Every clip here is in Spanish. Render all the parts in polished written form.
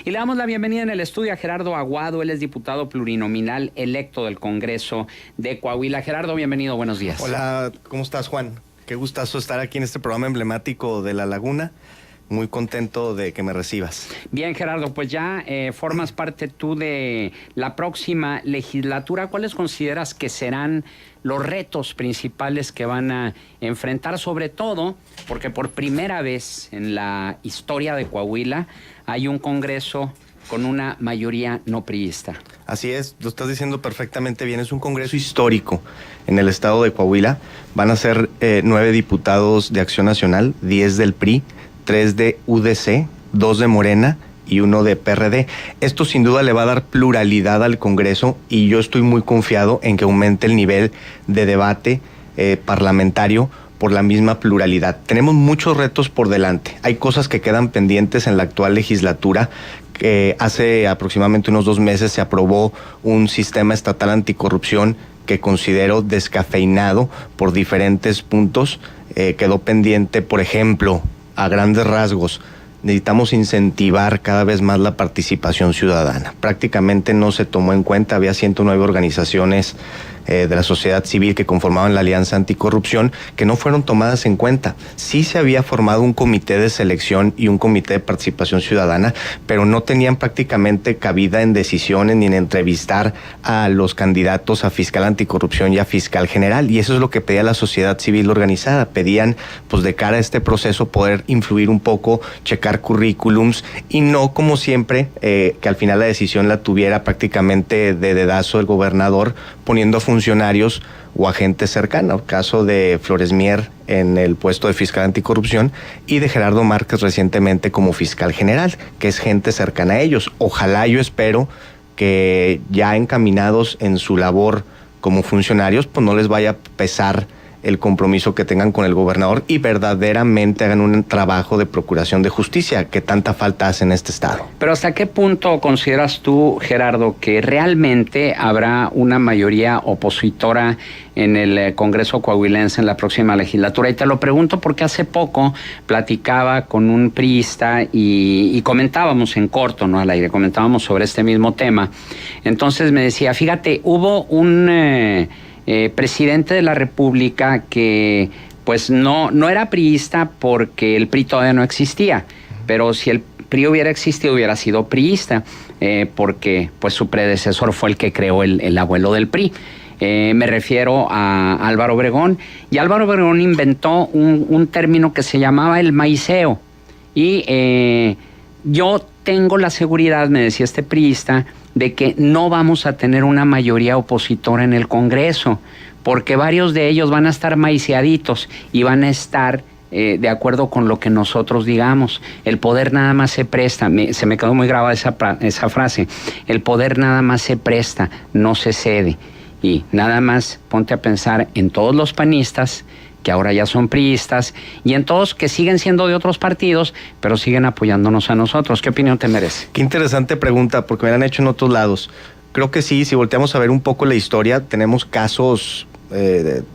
Y le damos la bienvenida en el estudio a Gerardo Aguado. Él es diputado plurinominal electo del Congreso de Coahuila. Gerardo, bienvenido, buenos días. Hola, ¿cómo estás, Juan? Qué gustazo estar aquí en este programa emblemático de La Laguna. Muy contento de que me recibas. Bien, Gerardo, pues ya formas parte tú de la próxima legislatura. ¿Cuáles consideras que serán los retos principales que van a enfrentar? Sobre todo porque por primera vez en la historia de Coahuila hay un Congreso con una mayoría no priista. Así es, lo estás diciendo perfectamente bien. Es un congreso histórico en el estado de Coahuila. Van a ser 9 diputados de Acción Nacional, 10 del PRI, 3 de UDC, 2 de Morena y 1 de PRD. Esto sin duda le va a dar pluralidad al Congreso y yo estoy muy confiado en que aumente el nivel de debate parlamentario por la misma pluralidad. Tenemos muchos retos por delante. Hay cosas que quedan pendientes en la actual legislatura. Hace aproximadamente unos 2 meses se aprobó un sistema estatal anticorrupción que considero descafeinado por diferentes puntos. Quedó pendiente, por ejemplo, a grandes rasgos, necesitamos incentivar cada vez más la participación ciudadana. Prácticamente no se tomó en cuenta, había 109 organizaciones de la sociedad civil que conformaban la Alianza Anticorrupción que no fueron tomadas en cuenta. Sí se había formado un comité de selección y un comité de participación ciudadana, pero no tenían prácticamente cabida en decisiones ni en entrevistar a los candidatos a fiscal anticorrupción y a fiscal general, y eso es lo que pedía la sociedad civil organizada. Pedían, pues de cara a este proceso, poder influir un poco, checar currículums y no como siempre que al final la decisión la tuviera prácticamente de dedazo el gobernador, poniendo a funcionarios o agentes cercanos, caso de Flores Mier en el puesto de fiscal anticorrupción y de Gerardo Márquez recientemente como fiscal general, que es gente cercana a ellos. Ojalá, yo espero que ya encaminados en su labor como funcionarios, pues no les vaya a pesar el compromiso que tengan con el gobernador y verdaderamente hagan un trabajo de procuración de justicia que tanta falta hace en este estado. Pero ¿hasta qué punto consideras tú, Gerardo, que realmente habrá una mayoría opositora en el Congreso coahuilense en la próxima legislatura? Y te lo pregunto porque hace poco platicaba con un priista y comentábamos en corto, no al aire, comentábamos sobre este mismo tema. Entonces me decía, fíjate, hubo un presidente de la República que pues no era priista porque el PRI todavía no existía, pero si el PRI hubiera existido hubiera sido priista, porque pues su predecesor fue el que creó el abuelo del PRI. Me refiero a Álvaro Obregón, y Álvaro Obregón inventó un término que se llamaba el maiceo, y yo tengo la seguridad, me decía este priista, de que no vamos a tener una mayoría opositora en el Congreso, porque varios de ellos van a estar maiceaditos y van a estar de acuerdo con lo que nosotros digamos. El poder nada más se presta, se me quedó muy grabada esa frase, el poder nada más se presta, no se cede. Y nada más ponte a pensar en todos los panistas que ahora ya son priistas, y en todos que siguen siendo de otros partidos, pero siguen apoyándonos a nosotros. ¿Qué opinión te merece? Qué interesante pregunta, porque me la han hecho en otros lados. Creo que sí, si volteamos a ver un poco la historia, tenemos casos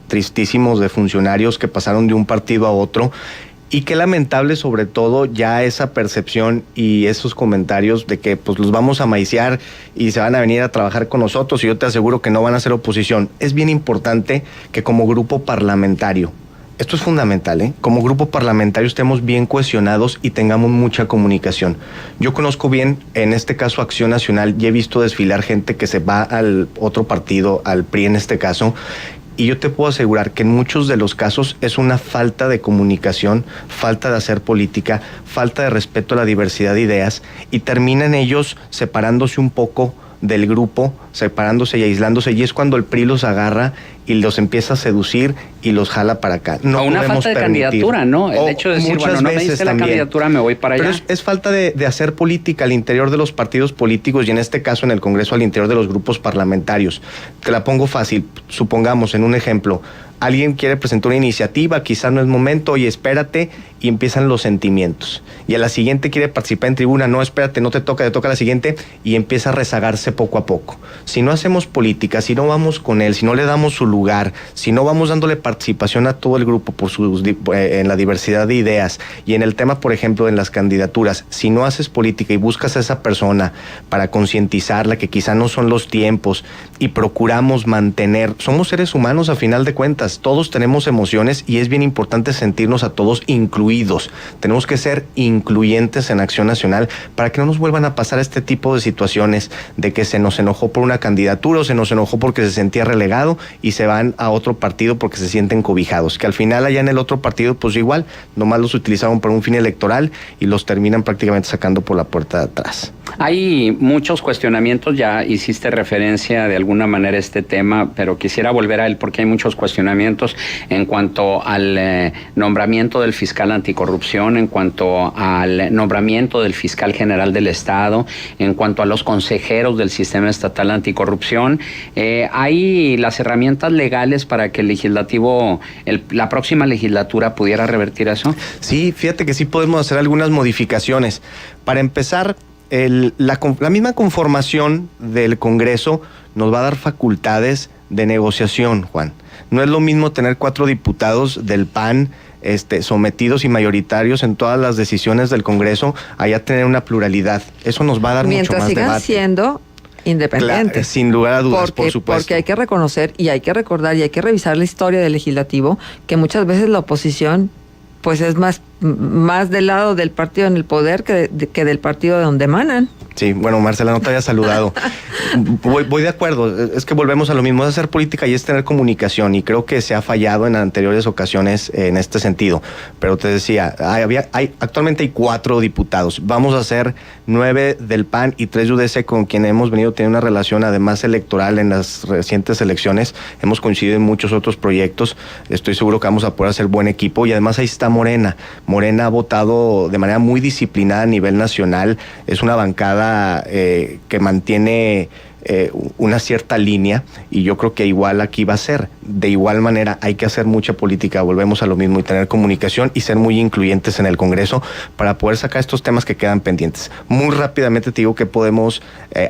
tristísimos de funcionarios que pasaron de un partido a otro, y qué lamentable sobre todo ya esa percepción y esos comentarios de que pues los vamos a maiciar y se van a venir a trabajar con nosotros, y yo te aseguro que no van a ser oposición. Es bien importante que como grupo parlamentario, esto es fundamental, como grupo parlamentario estemos bien cohesionados y tengamos mucha comunicación. Yo conozco bien, en este caso, Acción Nacional, y he visto desfilar gente que se va al otro partido, al PRI en este caso, y yo te puedo asegurar que en muchos de los casos es una falta de comunicación, falta de hacer política, falta de respeto a la diversidad de ideas, y terminan ellos separándose un poco del grupo, separándose y aislándose, y es cuando el PRI los agarra y los empieza a seducir y los jala para acá. No o una falta de candidatura, ¿no? El hecho de decir, bueno, no me diste la candidatura, me voy para allá. Pero es falta de hacer política al interior de los partidos políticos, y en este caso en el Congreso al interior de los grupos parlamentarios. Te la pongo fácil, supongamos en un ejemplo, alguien quiere presentar una iniciativa, quizás no es momento, y espérate, y empiezan los sentimientos. Y a la siguiente quiere participar en tribuna, no, espérate, no te toca a la siguiente, y empieza a rezagarse poco a poco. Si no hacemos política, si no vamos con él, si no le damos su lugar, si no vamos dándole participación a todo el grupo en la diversidad de ideas, y en el tema, por ejemplo, en las candidaturas, si no haces política y buscas a esa persona para concientizarla, que quizá no son los tiempos, y procuramos mantener, somos seres humanos a final de cuentas, todos tenemos emociones y es bien importante sentirnos a todos incluidos. Tenemos que ser incluyentes en Acción Nacional para que no nos vuelvan a pasar este tipo de situaciones de que se nos enojó por una candidatura o se nos enojó porque se sentía relegado y se van a otro partido porque se sienten cobijados, que al final allá en el otro partido pues igual, nomás los utilizaron para un fin electoral y los terminan prácticamente sacando por la puerta de atrás. Hay muchos cuestionamientos, ya hiciste referencia de alguna manera a este tema, pero quisiera volver a él porque hay muchos cuestionamientos en cuanto al nombramiento del fiscal anticorrupción, en cuanto al nombramiento del fiscal general del Estado, en cuanto a los consejeros del sistema estatal anticorrupción. ¿Hay las herramientas legales para que el legislativo, la próxima legislatura pudiera revertir eso? Sí, fíjate que sí podemos hacer algunas modificaciones. Para empezar, la misma conformación del Congreso nos va a dar facultades de negociación, Juan. No es lo mismo tener 4 diputados del PAN sometidos y mayoritarios en todas las decisiones del Congreso, allá tener una pluralidad. Eso nos va a dar mucho más debate. Mientras sigan siendo independientes. Claro, sin lugar a dudas, por supuesto. Porque hay que reconocer y hay que recordar y hay que revisar la historia del legislativo, que muchas veces la oposición pues es más del lado del partido en el poder que del partido de donde emanan. Sí, bueno, Marcela, no te había saludado. Voy de acuerdo, es que volvemos a lo mismo, es hacer política y es tener comunicación, y creo que se ha fallado en anteriores ocasiones en este sentido. Pero te decía, actualmente hay 4 diputados, vamos a hacer 9 del PAN y 3 de UDC, con quien hemos venido teniendo una relación además electoral en las recientes elecciones, hemos coincidido en muchos otros proyectos, estoy seguro que vamos a poder hacer buen equipo, y además ahí está Morena ha votado de manera muy disciplinada a nivel nacional, es una bancada que mantiene una cierta línea, y yo creo que igual aquí va a ser. De igual manera hay que hacer mucha política, volvemos a lo mismo, y tener comunicación y ser muy incluyentes en el Congreso para poder sacar estos temas que quedan pendientes. Muy rápidamente te digo que podemos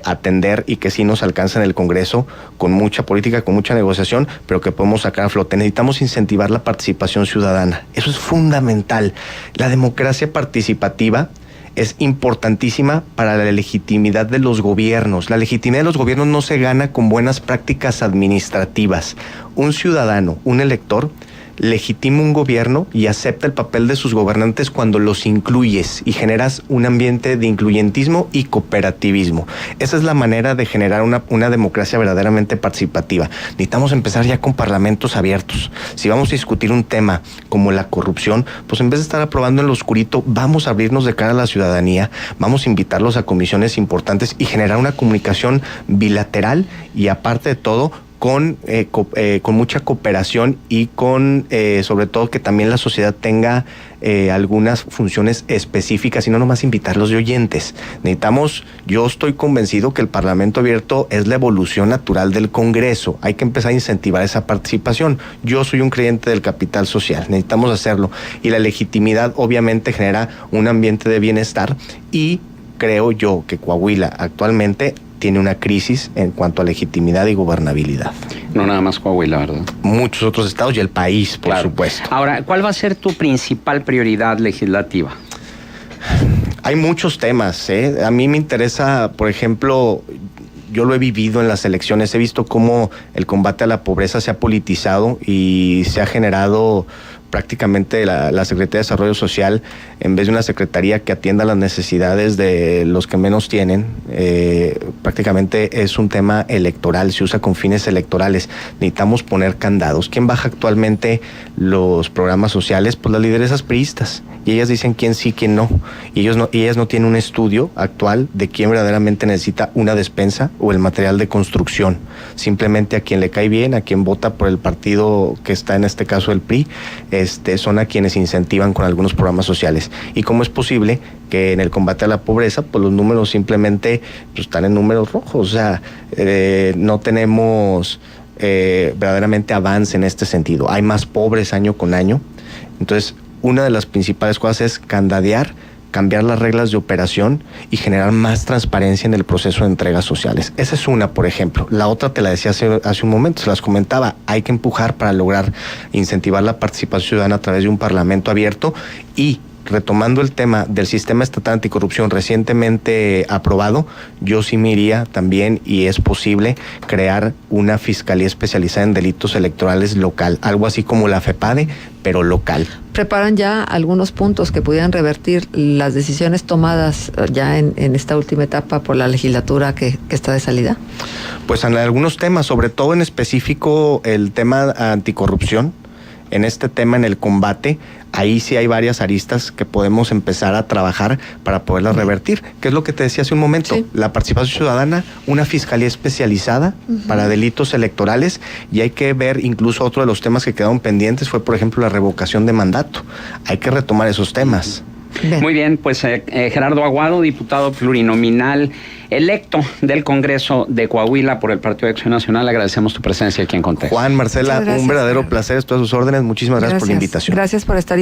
atender y que sí nos alcanza en el Congreso con mucha política, con mucha negociación, pero que podemos sacar a flote. Necesitamos incentivar la participación ciudadana, eso es fundamental. La democracia participativa es importantísima para la legitimidad de los gobiernos. La legitimidad de los gobiernos no se gana con buenas prácticas administrativas. Un ciudadano, un elector, legitima un gobierno y acepta el papel de sus gobernantes cuando los incluyes y generas un ambiente de incluyentismo y cooperativismo. Esa es la manera de generar una democracia verdaderamente participativa. Necesitamos empezar ya con parlamentos abiertos. Si vamos a discutir un tema como la corrupción, pues en vez de estar aprobando en lo oscurito, vamos a abrirnos de cara a la ciudadanía, vamos a invitarlos a comisiones importantes y generar una comunicación bilateral, y aparte de todo, con mucha cooperación y con sobre todo que también la sociedad tenga algunas funciones específicas y no nomás invitarlos de oyentes. Yo estoy convencido que el Parlamento abierto es la evolución natural del Congreso. Hay que empezar a incentivar esa participación. Yo soy un creyente del capital social, necesitamos hacerlo, y la legitimidad obviamente genera un ambiente de bienestar, y creo yo que Coahuila actualmente tiene una crisis en cuanto a legitimidad y gobernabilidad. No nada más Coahuila, ¿verdad? Muchos otros estados y el país, por supuesto. Ahora, ¿cuál va a ser tu principal prioridad legislativa? Hay muchos temas, ¿eh? A mí me interesa, por ejemplo, yo lo he vivido en las elecciones, he visto cómo el combate a la pobreza se ha politizado y se ha generado prácticamente la Secretaría de Desarrollo Social, en vez de una secretaría que atienda las necesidades de los que menos tienen, prácticamente es un tema electoral, se usa con fines electorales. Necesitamos poner candados. ¿Quién baja actualmente los programas sociales? Pues las lideresas priistas, y ellas dicen quién sí, quién no. Y ellas no tienen un estudio actual de quién verdaderamente necesita una despensa o el material de construcción. Simplemente a quien le cae bien, a quien vota por el partido que está, en este caso el PRI, son a quienes incentivan con algunos programas sociales. ¿Y cómo es posible que en el combate a la pobreza, pues los números simplemente están en números rojos? O sea, no tenemos verdaderamente avance en este sentido. Hay más pobres año con año. Entonces, una de las principales cosas es candadear, cambiar las reglas de operación y generar más transparencia en el proceso de entregas sociales. Esa es una, por ejemplo. La otra te la decía hace un momento, se las comentaba, hay que empujar para lograr incentivar la participación ciudadana a través de un parlamento abierto y retomando el tema del sistema estatal anticorrupción recientemente aprobado, yo sí me iría también, y es posible, crear una fiscalía especializada en delitos electorales local, algo así como la FEPADE, pero local. ¿Preparan ya algunos puntos que pudieran revertir las decisiones tomadas ya en esta última etapa por la legislatura que está de salida? Pues en algunos temas, sobre todo en específico el tema anticorrupción. En este tema, en el combate, ahí sí hay varias aristas que podemos empezar a trabajar para poderlas revertir. ¿Qué es lo que te decía hace un momento? Sí. La participación ciudadana, una fiscalía especializada para delitos electorales, y hay que ver incluso otro de los temas que quedaron pendientes fue, por ejemplo, la revocación de mandato. Hay que retomar esos temas. Bien. Muy bien, pues Gerardo Aguado, diputado plurinominal electo del Congreso de Coahuila por el Partido de Acción Nacional, agradecemos tu presencia aquí en Contexto. Juan, Marcela, un verdadero placer, estoy a sus órdenes, muchísimas gracias por la invitación. Gracias por estar